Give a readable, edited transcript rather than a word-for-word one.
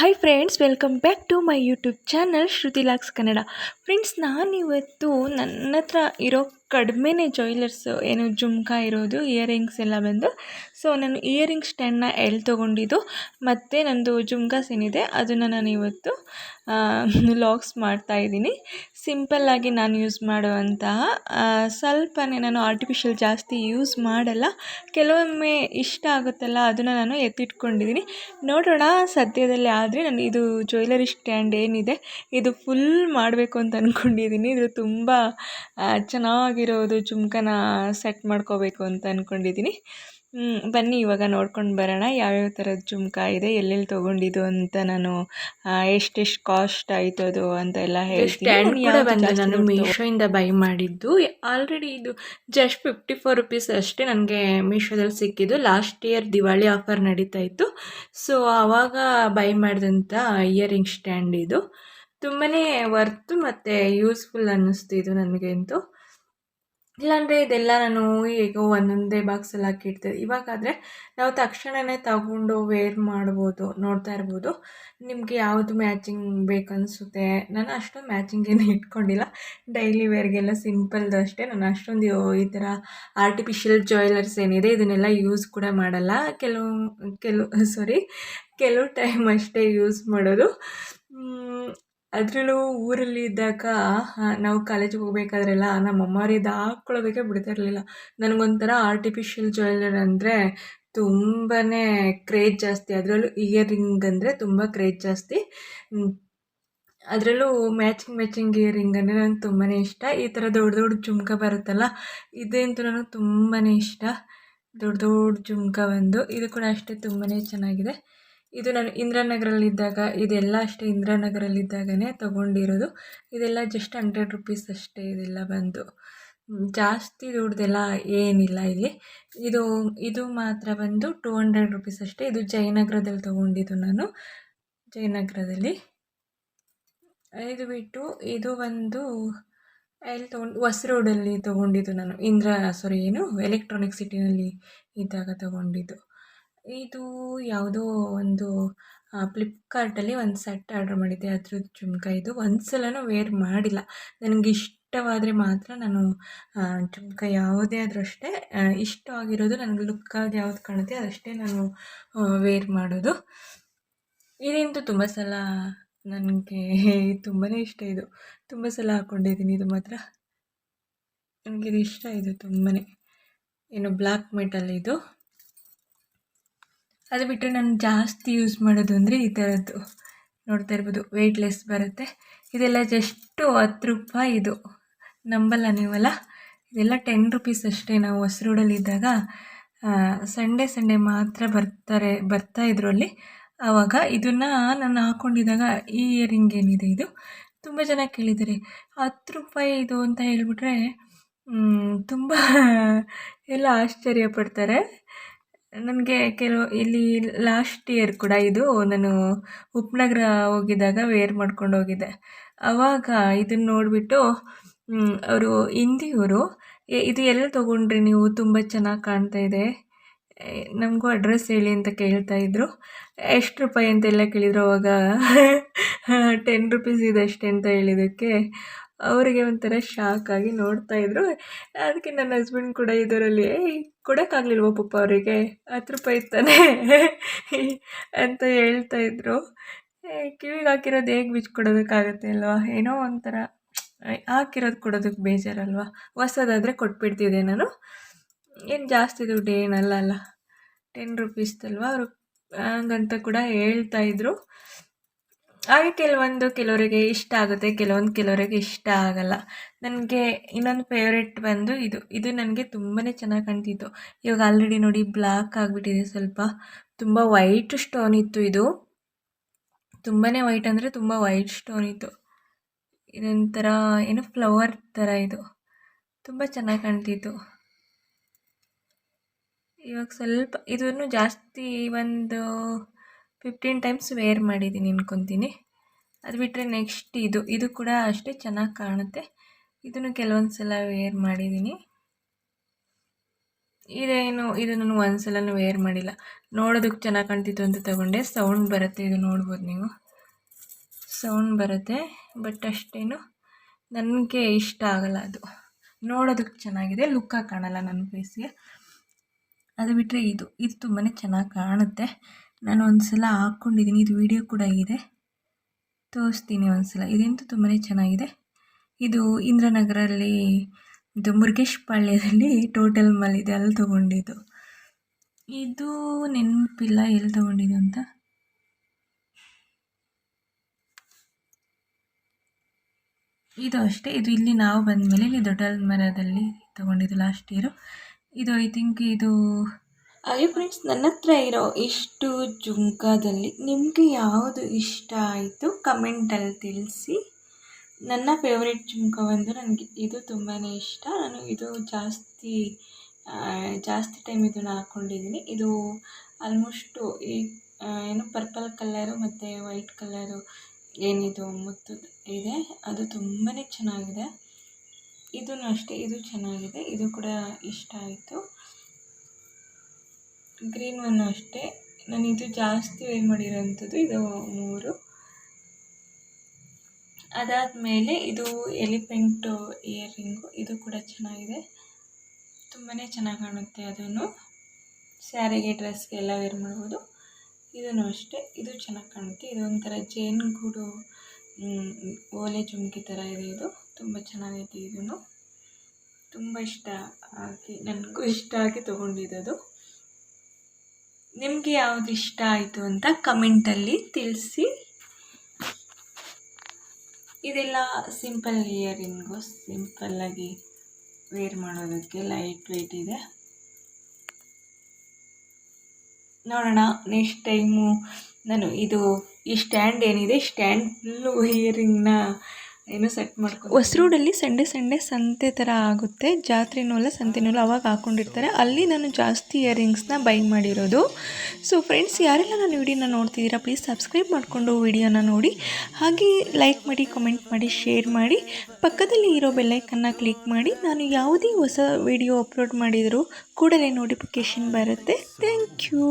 Hi friends, welcome back to my YouTube channel Shruti looks Kannada. Friends, ನಾನಿವತ್ತು ನನ್ನ ಹತ್ರ ಇರೋ ಕಡಿಮೆನೇ ಜ್ಯುವೆಲರ್ಸು ಏನು ಜುಮ್ಕಾ ಇರೋದು, ಇಯರಿಂಗ್ಸ್ ಎಲ್ಲ ಬಂದು. ಸೊ ನಾನು ಇಯರಿಂಗ್ ಸ್ಟ್ಯಾಂಡ್ನ ಎಲ್ಲಿ ತೊಗೊಂಡಿದ್ದು ಮತ್ತು ನಂದು ಜುಮ್ಕಾಸ್ ಏನಿದೆ ಅದನ್ನು ನಾನು ಇವತ್ತು ಲಾಗ್ಸ್ ಮಾಡ್ತಾಯಿದ್ದೀನಿ. ಸಿಂಪಲ್ಲಾಗಿ ನಾನು ಯೂಸ್ ಮಾಡುವಂತಹ ಸ್ವಲ್ಪನೇ, ನಾನು ಆರ್ಟಿಫಿಷಿಯಲ್ ಜಾಸ್ತಿ ಯೂಸ್ ಮಾಡಲ್ಲ. ಕೆಲವೊಮ್ಮೆ ಇಷ್ಟ ಆಗುತ್ತಲ್ಲ, ಅದನ್ನು ನಾನು ಎತ್ತಿಟ್ಕೊಂಡಿದ್ದೀನಿ. ನೋಡೋಣ ಸದ್ಯದಲ್ಲಿ. ಆದರೆ ನಾನು ಇದು ಜ್ಯುವೆಲರಿ ಸ್ಟ್ಯಾಂಡ್ ಏನಿದೆ ಇದು ಫುಲ್ ಮಾಡಬೇಕು ಅಂತ ಅಂದ್ಕೊಂಡಿದ್ದೀನಿ. ಇದು ತುಂಬ ಚೆನ್ನಾಗಿರೋದು ಜುಮ್ಕನ ಸೆಟ್ ಮಾಡ್ಕೋಬೇಕು ಅಂತ ಅಂದ್ಕೊಂಡಿದ್ದೀನಿ. ಬನ್ನಿ ಇವಾಗ ನೋಡ್ಕೊಂಡು ಬರೋಣ ಯಾವ್ಯಾವ ಥರದ ಜುಮ್ಕಾ ಇದೆ, ಎಲ್ಲೆಲ್ಲಿ ತೊಗೊಂಡಿದ್ದು ಅಂತ, ನಾನು ಎಷ್ಟೆಷ್ಟು ಕಾಸ್ಟ್ ಆಯ್ತದು ಅಂತ ಎಲ್ಲ ಹೇಳ್ತೀನಿ. ಸ್ಟ್ಯಾಂಡ್ ಕೂಡ ಬಂದು ನಾನು ಮೀಶೋಯಿಂದ ಬೈ ಮಾಡಿದ್ದು. ಆಲ್ರೆಡಿ ಇದು ಜಸ್ಟ್ 54 ರುಪೀಸ್ ಅಷ್ಟೇ ನನಗೆ ಮೀಶೋದಲ್ಲಿ ಸಿಕ್ಕಿದ್ದು. ಲಾಸ್ಟ್ ಇಯರ್ ದಿವಾಳಿ ಆಫರ್ ನಡೀತಾ ಇತ್ತು. ಸೊ ಆವಾಗ ಬೈ ಮಾಡಿದಂಥ ಇಯರಿಂಗ್ ಸ್ಟ್ಯಾಂಡ್ ಇದು ತುಂಬಾ ವರ್ತು ಮತ್ತು ಯೂಸ್ಫುಲ್ ಅನ್ನಿಸ್ತು ಇದು ನನಗಂತೂ. ಇಲ್ಲಾಂದರೆ ಇದೆಲ್ಲ ನಾನು ಈಗ ಒಂದೊಂದೇ ಬಾಕ್ಸಲ್ಲಿ ಹಾಕಿಡ್ತೇವೆ. ಇವಾಗಾದರೆ ನಾವು ತಕ್ಷಣವೇ ತಗೊಂಡು ವೇರ್ ಮಾಡ್ಬೋದು. ನೋಡ್ತಾ ಇರ್ಬೋದು, ನಿಮಗೆ ಯಾವುದು ಮ್ಯಾಚಿಂಗ್ ಬೇಕನ್ನಿಸುತ್ತೆ. ನಾನು ಅಷ್ಟೊಂದು ಮ್ಯಾಚಿಂಗ್ ಏನು ಇಟ್ಕೊಂಡಿಲ್ಲ, ಡೈಲಿ ವೇರ್ಗೆಲ್ಲ ಸಿಂಪಲ್ದು ಅಷ್ಟೇ. ನಾನು ಅಷ್ಟೊಂದು ಈ ಥರ ಆರ್ಟಿಫಿಷಿಯಲ್ ಜ್ಯುವೆಲರ್ಸ್ ಏನಿದೆ ಇದನ್ನೆಲ್ಲ ಯೂಸ್ ಕೂಡ ಮಾಡಲ್ಲ. ಕೆಲವು ಟೈಮ್ ಅಷ್ಟೇ ಯೂಸ್ ಮಾಡೋದು. ಅದರಲ್ಲೂ ಊರಲ್ಲಿ ಇದ್ದಾಗ ನಾವು ಕಾಲೇಜಿಗೆ ಹೋಗ್ಬೇಕಾದ್ರೆಲ್ಲ ನಮ್ಮ ಅಮ್ಮವ್ರು ಇದು ಹಾಕ್ಕೊಳ್ಳೋದಕ್ಕೆ ಬಿಡ್ತಿರಲಿಲ್ಲ. ನನಗೊಂಥರ ಆರ್ಟಿಫಿಷಿಯಲ್ ಜ್ಯುವೆಲರ್ ಅಂದರೆ ತುಂಬಾ ಕ್ರೇಜ್ ಜಾಸ್ತಿ. ಅದರಲ್ಲೂ ಇಯರಿಂಗ್ ಅಂದರೆ ತುಂಬ ಕ್ರೇಜ್ ಜಾಸ್ತಿ. ಅದರಲ್ಲೂ ಮ್ಯಾಚಿಂಗ್ ಇಯರಿಂಗ್ ಅಂದರೆ ನನಗೆ ತುಂಬಾ ಇಷ್ಟ. ಈ ಥರ ದೊಡ್ಡ ದೊಡ್ಡ ಜುಮ್ಕ ಬರುತ್ತಲ್ಲ, ಇದಂತೂ ನನಗೆ ತುಂಬಾ ಇಷ್ಟ. ದೊಡ್ಡ ದೊಡ್ಡ ಜುಮ್ಕ ಬಂದು ಇದು ಕೂಡ ಅಷ್ಟೇ ತುಂಬಾ ಚೆನ್ನಾಗಿದೆ. ಇದು ನಾನು ಇಂದಿರಾನಗರಲ್ಲಿದ್ದಾಗ, ಇದೆಲ್ಲ ಅಷ್ಟೇ ಇಂದಿರಾನಗರಲ್ಲಿದ್ದಾಗನೇ ತೊಗೊಂಡಿರೋದು. ಇದೆಲ್ಲ ಜಸ್ಟ್ 100 ರುಪೀಸ್ ಅಷ್ಟೇ. ಇದೆಲ್ಲ ಬಂದು ಜಾಸ್ತಿ ದುಡ್ದೆಲ್ಲ ಏನಿಲ್ಲ ಇಲ್ಲಿ. ಇದು ಮಾತ್ರ ಬಂದು 200 ರುಪೀಸ್ ಅಷ್ಟೇ. ಇದು ಜಯನಗರದಲ್ಲಿ ತೊಗೊಂಡಿದ್ದು ನಾನು, ಜಯನಗರದಲ್ಲಿ. ಇದು ಬಿಟ್ಟು ಇದು ಒಂದು ಎಲ್ಲಿ ಹೊಸರೋಡಲ್ಲಿ ತೊಗೊಂಡಿದ್ದು ನಾನು, ಎಲೆಕ್ಟ್ರಾನಿಕ್ ಸಿಟಿನಲ್ಲಿ ಇದ್ದಾಗ ತೊಗೊಂಡಿದ್ದು. ಇದು ಯಾವುದೋ ಒಂದು ಫ್ಲಿಪ್ಕಾರ್ಟಲ್ಲಿ ಒಂದು ಸೆಟ್ ಆರ್ಡ್ರ್ ಮಾಡಿದ್ದೆ, ಅದ್ರದ್ದು ಜುಮ್ಕ. ಇದು ಒಂದು ಸಲನೂ ವೇರ್ ಮಾಡಿಲ್ಲ. ನನಗೆ ಇಷ್ಟವಾದರೆ ಮಾತ್ರ ನಾನು ಜುಮ್ಕ ಯಾವುದೇ ಆದರೂ ಅಷ್ಟೇ, ಇಷ್ಟವಾಗಿರೋದು ನನಗೆ ಲುಕ್ಕಾಗಿ ಯಾವ್ದು ಕಾಣುತ್ತೆ ಅದಷ್ಟೇ ನಾನು ವೇರ್ ಮಾಡೋದು. ಇದಂತೂ ತುಂಬ ಸಲ ನನಗೆ ತುಂಬಾ ಇಷ್ಟ. ಇದು ತುಂಬ ಸಲ ಹಾಕ್ಕೊಂಡಿದ್ದೀನಿ. ಇದು ಮಾತ್ರ ನನಗಿದು ಇಷ್ಟ. ಇದು ತುಂಬಾ ಏನು ಬ್ಲ್ಯಾಕ್ ಮೆಟಲ್ ಇದು. ಅದು ಬಿಟ್ಟರೆ ನಾನು ಜಾಸ್ತಿ ಯೂಸ್ ಮಾಡೋದು ಅಂದರೆ ಈ ಥರದ್ದು ನೋಡ್ತಾ ಇರ್ಬೋದು, ವೆಯ್ಟ್ಲೆಸ್ ಬರುತ್ತೆ. ಇದೆಲ್ಲ ಜಸ್ಟು 10 ರೂಪಾಯಿ. ಇದು ನಂಬಲ್ಲ ನೀವಲ್ಲ, ಇದೆಲ್ಲ 10 ರುಪೀಸ್ ಅಷ್ಟೇ. ನಾವು ಹೊಸರೋಡಲ್ಲಿದ್ದಾಗ ಸಂಡೇ ಮಾತ್ರ ಬರ್ತಾಯಿದ್ರು ಅಲ್ಲಿ. ಆವಾಗ ಇದನ್ನು ನಾನು ಹಾಕ್ಕೊಂಡಿದ್ದಾಗ ಈ ಇಯರಿಂಗ್ ಏನಿದೆ ಇದು ತುಂಬ ಜನ ಕೇಳಿದ್ದಾರೆ, 10 ರೂಪಾಯಿ ಇದು ಅಂತ ಹೇಳಿಬಿಟ್ರೆ ತುಂಬ ಎಲ್ಲ ಆಶ್ಚರ್ಯಪಡ್ತಾರೆ. ನನಗೆ ಇಲ್ಲಿ ಲಾಸ್ಟ್ ಇಯರ್ ಕೂಡ ಇದು ನಾನು ಉಪನಗರ ಹೋಗಿದ್ದಾಗ ವೇರ್ ಮಾಡ್ಕೊಂಡು ಹೋಗಿದ್ದೆ. ಆವಾಗ ಇದನ್ನು ನೋಡಿಬಿಟ್ಟು ಅವರು ಹಿಂದಿಯವರು, ಇದು ಎಲ್ಲಿ ತೊಗೊಂಡ್ರಿ ನೀವು, ತುಂಬ ಚೆನ್ನಾಗಿ ಕಾಣ್ತಾ ಇದೆ, ನಮಗೂ ಅಡ್ರೆಸ್ ಹೇಳಿ ಅಂತ ಕೇಳ್ತಾಯಿದ್ರು. ಎಷ್ಟು ರೂಪಾಯಿ ಅಂತೆಲ್ಲ ಕೇಳಿದರು. ಅವಾಗ 10 ರುಪೀಸ್ ಇದಷ್ಟೇ ಅಂತ ಹೇಳಿದ್ದಕ್ಕೆ ಅವರಿಗೆ ಒಂಥರ ಶಾಕ್ ಆಗಿ ನೋಡ್ತಾಯಿದ್ರು. ಅದಕ್ಕೆ ನನ್ನ ಹಸ್ಬೆಂಡ್ ಕೂಡ ಇದರಲ್ಲಿ ಕೊಡೋಕ್ಕಾಗಲಿಲ್ವ ಪಾಪ ಅವರಿಗೆ, 10 ರೂಪಾಯಿ ತಾನೇ ಅಂತ ಹೇಳ್ತಾಯಿದ್ರು. ಕಿವಿಗೆ ಹಾಕಿರೋದು ಹೇಗೆ ಬಿಚ್ಕೊಡೋದಕ್ಕಾಗತ್ತೆ ಅಲ್ವಾ, ಏನೋ ಒಂಥರ ಹಾಕಿರೋದು ಕೊಡೋದಕ್ಕೆ ಬೇಜಾರಲ್ವ. ಹೊಸದಾದರೆ ಕೊಟ್ಬಿಡ್ತಿದ್ದೆ ನಾನು, ಏನು ಜಾಸ್ತಿ ದುಡ್ಡು ಏನಲ್ಲ 10 ರುಪೀಸ್ದಲ್ವ. ಅವರು ಹಂಗಂತ ಕೂಡ ಹೇಳ್ತಾಯಿದ್ರು. ಹಾಗೆ ಕೆಲವರಿಗೆ ಇಷ್ಟ ಆಗುತ್ತೆ, ಕೆಲವರಿಗೆ ಇಷ್ಟ ಆಗಲ್ಲ. ನನಗೆ ಇನ್ನೊಂದು ಫೇವ್ರೆಟ್ ಬಂದು ಇದು ನನಗೆ ತುಂಬಾ ಚೆನ್ನಾಗಿ ಕಾಣ್ತಿತ್ತು. ಇವಾಗ ಆಲ್ರೆಡಿ ನೋಡಿ ಬ್ಲ್ಯಾಕ್ ಆಗಿಬಿಟ್ಟಿದೆ ಸ್ವಲ್ಪ. ತುಂಬ ವೈಟ್ ಸ್ಟೋನ್ ಇತ್ತು ಇದು, ತುಂಬಾ ವೈಟ್ ಅಂದರೆ ತುಂಬ ವೈಟ್ ಸ್ಟೋನ್ ಇತ್ತು. ಇದೊಂಥರ ಏನು ಫ್ಲವರ್ ಥರ, ಇದು ತುಂಬ ಚೆನ್ನಾಗಿ ಕಾಣ್ತಿತ್ತು. ಇವಾಗ ಸ್ವಲ್ಪ ಇದನ್ನು ಜಾಸ್ತಿ ಒಂದು 15 ಟೈಮ್ಸ್ ವೇರ್ ಮಾಡಿದ್ದೀನಿ ಅನ್ಕೊತೀನಿ. ಅದು ಬಿಟ್ಟರೆ ನೆಕ್ಸ್ಟ್ ಇದು ಕೂಡ ಅಷ್ಟೇ ಚೆನ್ನಾಗಿ ಕಾಣುತ್ತೆ. ಇದನ್ನು ಕೆಲವೊಂದು ಸಲ ವೇರ್ ಮಾಡಿದ್ದೀನಿ. ಇದು ನಾನು ಒಂದ್ಸಲನೂ ವೇರ್ ಮಾಡಿಲ್ಲ, ನೋಡೋದಕ್ಕೆ ಚೆನ್ನಾಗಿ ಕಾಣ್ತಿತ್ತು ಅಂತ ತಗೊಂಡೆ. ಸೌಂಡ್ ಬರುತ್ತೆ, ಇದು ನೋಡ್ಬೋದು ನೀವು, ಸೌಂಡ್ ಬರುತ್ತೆ, ಬಟ್ ಅಷ್ಟೇನು ನನಗೆ ಇಷ್ಟ ಆಗಲ್ಲ. ಅದು ನೋಡೋದಕ್ಕೆ ಚೆನ್ನಾಗಿದೆ, ಲುಕ್ಕಾಗಿ ಕಾಣಲ್ಲ ನನ್ನ ಫೇಸ್ಗೆ. ಅದು ಬಿಟ್ಟರೆ ಇದು ತುಂಬಾ ಚೆನ್ನಾಗಿ ಕಾಣುತ್ತೆ. ನಾನು ಒಂದು ಸಲ ಹಾಕ್ಕೊಂಡಿದ್ದೀನಿ, ಇದು ವಿಡಿಯೋ ಕೂಡ ಇದೆ, ತೋರಿಸ್ತೀನಿ ಒಂದು ಸಲ. ಇದಂತೂ ತುಂಬಾ ಚೆನ್ನಾಗಿದೆ. ಇದು ಇಂದ್ರನಗರಲ್ಲಿ, ಇದು ಮುರುಗೇಶ್ ಪಾಳ್ಯದಲ್ಲಿ ಟೋಟಲ್ ಮಾಲ್ ಇದೆ, ಅಲ್ಲಿ ತೊಗೊಂಡಿದ್ದು. ಇದು ನೆನಪಿಲ್ಲ ಎಲ್ಲಿ ತೊಗೊಂಡಿದ್ದು ಅಂತ. ಇದು ಅಷ್ಟೇ, ಇದು ಇಲ್ಲಿ ನಾವು ಬಂದಮೇಲೆ ಇಲ್ಲಿ ದೊಡ್ಡ ಮರದಲ್ಲಿ ತೊಗೊಂಡಿದ್ದು ಲಾಸ್ಟ್ ಇಯರು. ಇದು ಐ ಥಿಂಕ್ ಇದು. ಹಾಗೆ ಫ್ರೆಂಡ್ಸ್, ನನ್ನ ಹತ್ರ ಇರೋ ಇಷ್ಟು ಜುಮ್ಕಾದಲ್ಲಿ ನಿಮಗೆ ಯಾವುದು ಇಷ್ಟ ಆಯಿತು ಕಮೆಂಟಲ್ಲಿ ತಿಳಿಸಿ. ನನ್ನ ಫೇವ್ರೆಟ್ ಜುಮ್ಕ ಬಂದು ನನಗೆ ಇದು ತುಂಬಾ ಇಷ್ಟ. ನಾನು ಇದು ಜಾಸ್ತಿ ಟೈಮ್ ಇದನ್ನು ಹಾಕ್ಕೊಂಡಿದ್ದೀನಿ. ಇದು ಆಲ್ಮೋಸ್ಟು ಈ ಏನು ಪರ್ಪಲ್ ಕಲರು ಮತ್ತು ವೈಟ್ ಕಲರು ಏನಿದು ಮುತ್ತು ಇದೆ, ಅದು ತುಂಬಾ ಚೆನ್ನಾಗಿದೆ. ಇದೂ ಅಷ್ಟೇ, ಇದು ಚೆನ್ನಾಗಿದೆ, ಇದು ಕೂಡ ಇಷ್ಟ ಆಯಿತು. ಗ್ರೀನ್ ಒನ್ನು ಅಷ್ಟೇ, ನಾನು ಇದು ಜಾಸ್ತಿ ವೇರ್ ಮಾಡಿರೋವಂಥದ್ದು. ಇದು 3. ಅದಾದಮೇಲೆ ಇದು ಎಲಿಫೆಂಟು ಇಯರಿಂಗು, ಇದು ಕೂಡ ಚೆನ್ನಾಗಿದೆ, ತುಂಬಾ ಚೆನ್ನಾಗಿ ಕಾಣುತ್ತೆ. ಅದನ್ನು ಸ್ಯಾರಿಗೆ, ಡ್ರೆಸ್ಗೆ ಎಲ್ಲ ವೇರ್ ಮಾಡ್ಬೋದು. ಇದೂ ಅಷ್ಟೇ, ಇದು ಚೆನ್ನಾಗಿ ಕಾಣುತ್ತೆ. ಇದು ಒಂಥರ ಜೇನುಗೂಡು ಓಲೆ ಜುಮ್ಕಿ ಥರ ಇದೆ. ಇದು ತುಂಬ ಚೆನ್ನಾಗೈತೆ. ಇದೂ ತುಂಬ ಇಷ್ಟ ಆಗಿ, ನನಗೂ ಇಷ್ಟ ಆಗಿ ತೊಗೊಂಡಿದ್ದು. ನಿಮಗೆ ಯಾವುದು ಇಷ್ಟ ಆಯಿತು ಅಂತ ಕಮೆಂಟಲ್ಲಿ ತಿಳಿಸಿ. ಇದೆಲ್ಲ ಸಿಂಪಲ್ ಇಯರಿಂಗು, ಸಿಂಪಲ್ಲಾಗಿ ವೇರ್ ಮಾಡೋದಕ್ಕೆ, ಲೈಟ್ ವೆಯ್ಟ್ ಇದೆ. ನೋಡೋಣ ನೆಕ್ಸ್ಟ್ ಟೈಮು ನಾನು ಈ ಸ್ಟ್ಯಾಂಡ್ ಏನಿದೆ, ಸ್ಟ್ಯಾಂಡ್ ಫುಲ್ಲು ಇಯರಿಂಗ್ನ ಸೆಟ್ ಮಾಡ್ಕೊಂಡು. ಹೊಸರೋಡಲ್ಲಿ ಸಂಡೇ ಸಂತೆ ಥರ ಆಗುತ್ತೆ, ಜಾತ್ರೆನೂ ಅಲ್ಲ ಸಂತೆನೂ ಅಲ್ಲ, ಅವಾಗ ಹಾಕ್ಕೊಂಡಿರ್ತಾರೆ. ಅಲ್ಲಿ ನಾನು ಜಾಸ್ತಿ ಇಯರಿಂಗ್ಸ್ನ ಬೈ ಮಾಡಿರೋದು. ಸೊ ಫ್ರೆಂಡ್ಸ್, ಯಾರೆಲ್ಲ ನಾನು ವಿಡಿಯೋನ ನೋಡ್ತಿದ್ದೀರಾ, ಪ್ಲೀಸ್ ಸಬ್ಸ್ಕ್ರೈಬ್ ಮಾಡಿಕೊಂಡು ವಿಡಿಯೋನ ನೋಡಿ, ಹಾಗೆ ಲೈಕ್ ಮಾಡಿ, ಕಮೆಂಟ್ ಮಾಡಿ, ಶೇರ್ ಮಾಡಿ, ಪಕ್ಕದಲ್ಲಿ ಇರೋ ಬೆಲ್ಲೈಕನ್ನ ಕ್ಲಿಕ್ ಮಾಡಿ. ನಾನು ಯಾವುದೇ ಹೊಸ ವಿಡಿಯೋ ಅಪ್ಲೋಡ್ ಮಾಡಿದರೂ ಕೂಡಲೇ ನೋಟಿಫಿಕೇಷನ್ ಬರುತ್ತೆ. Thank you.